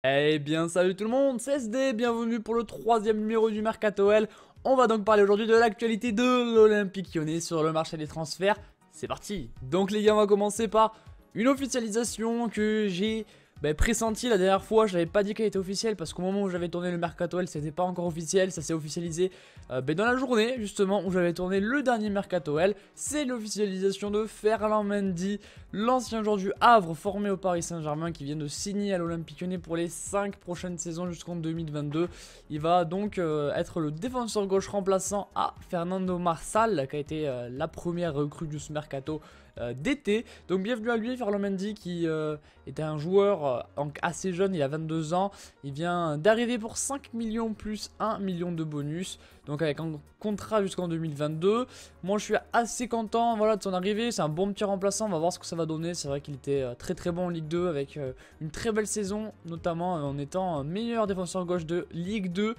Eh bien salut tout le monde, c'est SD, bienvenue pour le troisième numéro du Mercato L. On va donc parler aujourd'hui de l'actualité de l'Olympique Lyonnais sur le marché des transferts. C'est parti. Donc les gars, on va commencer par une officialisation que j'ai pressentie la dernière fois. Je n'avais pas dit qu'elle était officielle parce qu'au moment où j'avais tourné le Mercato L, c'était pas encore officiel. Ça s'est officialisé dans la journée justement où j'avais tourné le dernier Mercato L. C'est l'officialisation de Ferland Mendy, l'ancien joueur du Havre formé au Paris Saint-Germain qui vient de signer à l'Olympique Lyonnais pour les 5 prochaines saisons jusqu'en 2022. Il va donc être le défenseur gauche remplaçant à Fernando Marsal qui a été la première recrue de ce mercato d'été. Donc bienvenue à lui, Ferland Mendy qui était un joueur assez jeune, il a 22 ans. Il vient d'arriver pour 5 millions plus 1 million de bonus. Donc avec un contrat jusqu'en 2022. Moi je suis assez content voilà, de son arrivée, c'est un bon petit remplaçant, on va voir ce que ça va donner. C'est vrai qu'il était très très bon en Ligue 2 avec une très belle saison, notamment en étant meilleur défenseur gauche de Ligue 2.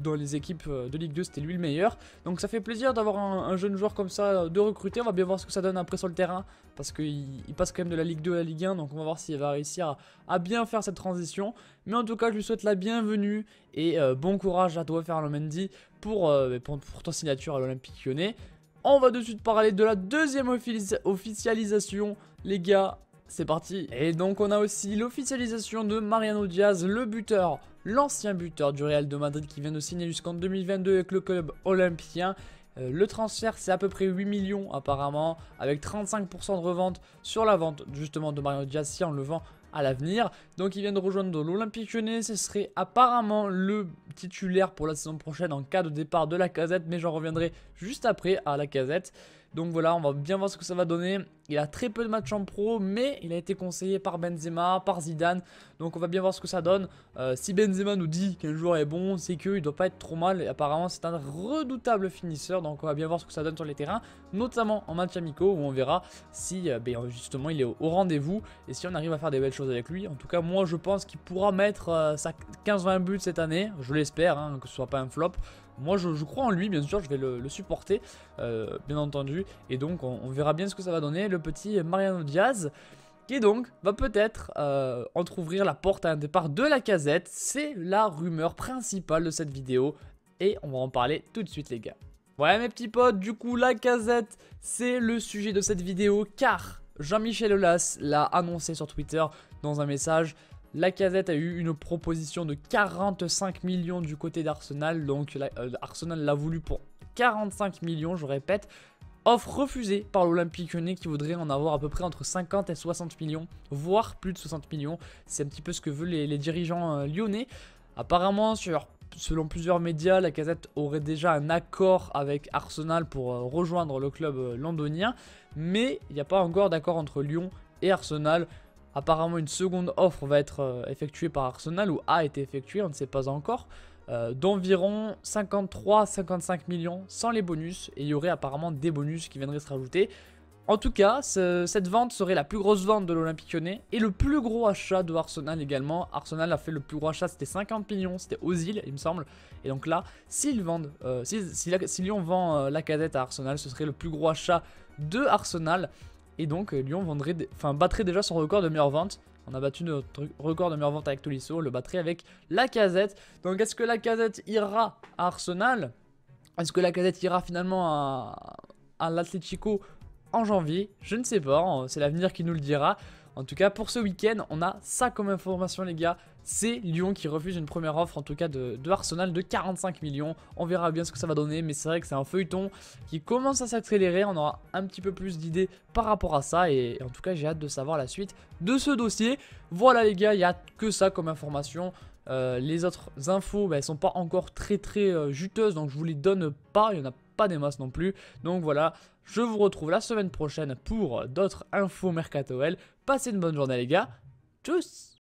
Dans les équipes de Ligue 2 c'était lui le meilleur. Donc ça fait plaisir d'avoir un jeune joueur comme ça de recruter. On va bien voir ce que ça donne après sur le terrain parce qu'il passe quand même de la Ligue 2 à la Ligue 1. Donc on va voir s'il va réussir à bien faire cette transition. Mais en tout cas je lui souhaite la bienvenue et bon courage à toi Ferland Mendy pour ton signature à l'Olympique Lyonnais. On va de suite parler de la deuxième officialisation les gars. C'est parti. Et donc on a aussi l'officialisation de Mariano Diaz, le buteur, l'ancien buteur du Real de Madrid qui vient de signer jusqu'en 2022 avec le club olympien. Le transfert c'est à peu près 8 millions apparemment, avec 35% de revente sur la vente justement de Mariano Diaz si on le vend à l'avenir. Donc il vient de rejoindre l'Olympique Lyonnais, ce serait apparemment le titulaire pour la saison prochaine en cas de départ de Lacazette, mais j'en reviendrai juste après à Lacazette. Donc voilà, on va bien voir ce que ça va donner. Il a très peu de matchs en pro, mais il a été conseillé par Benzema, par Zidane. Donc on va bien voir ce que ça donne. Si Benzema nous dit qu'un joueur est bon, c'est qu'il ne doit pas être trop mal. Et apparemment, c'est un redoutable finisseur. Donc on va bien voir ce que ça donne sur les terrains, notamment en match amicaux, où on verra si justement il est au rendez-vous et si on arrive à faire des belles choses avec lui. En tout cas, moi je pense qu'il pourra mettre sa 15-20 buts cette année. Je l'espère, hein, que ce soit pas un flop. Moi je crois en lui, bien sûr, je vais le supporter, bien entendu. Et donc on verra bien ce que ça va donner, le petit Mariano Diaz, qui donc va peut-être entrouvrir la porte à un départ de Lacazette. C'est la rumeur principale de cette vidéo. Et on va en parler tout de suite les gars. Ouais mes petits potes, du coup Lacazette, c'est le sujet de cette vidéo, car Jean-Michel Aulas l'a annoncé sur Twitter dans un message. Lacazette a eu une proposition de 45 millions du côté d'Arsenal. Donc Arsenal l'a voulu pour 45 millions, je répète. Offre refusée par l'Olympique Lyonnais qui voudrait en avoir à peu près entre 50 et 60 millions, voire plus de 60 millions. C'est un petit peu ce que veulent les dirigeants lyonnais. Apparemment, selon plusieurs médias, Lacazette aurait déjà un accord avec Arsenal pour rejoindre le club londonien. Mais il n'y a pas encore d'accord entre Lyon et Arsenal. Apparemment une seconde offre va être effectuée par Arsenal ou a été effectuée, on ne sait pas encore, d'environ 53-55 millions sans les bonus, et il y aurait apparemment des bonus qui viendraient se rajouter. En tout cas, cette vente serait la plus grosse vente de l'Olympique Lyonnais et le plus gros achat de Arsenal également. Arsenal a fait le plus gros achat, c'était 50 millions, c'était Ozil il me semble. Et donc là, s'ils vendent, si Lyon vend Lacazette à Arsenal, ce serait le plus gros achat de Arsenal. Et donc Lyon battrait déjà son record de meilleure vente. On a battu notre record de meilleure vente avec Tolisso, on le battrait avec Lacazette. Donc est-ce que Lacazette ira à Arsenal? Est-ce que Lacazette ira finalement à l'Atlético en janvier? Je ne sais pas, c'est l'avenir qui nous le dira. En tout cas, pour ce week-end, on a ça comme information, les gars. C'est Lyon qui refuse une première offre, en tout cas de Arsenal, de 45 millions. On verra bien ce que ça va donner, mais c'est vrai que c'est un feuilleton qui commence à s'accélérer. On aura un petit peu plus d'idées par rapport à ça. Et en tout cas, j'ai hâte de savoir la suite de ce dossier. Voilà, les gars, il n'y a que ça comme information. Les autres infos, elles sont pas encore très juteuses, donc je vous les donne pas. Il n'y en a pas des masses non plus. Donc voilà, je vous retrouve la semaine prochaine pour d'autres infos Mercato L. Passez une bonne journée les gars. Tchuss!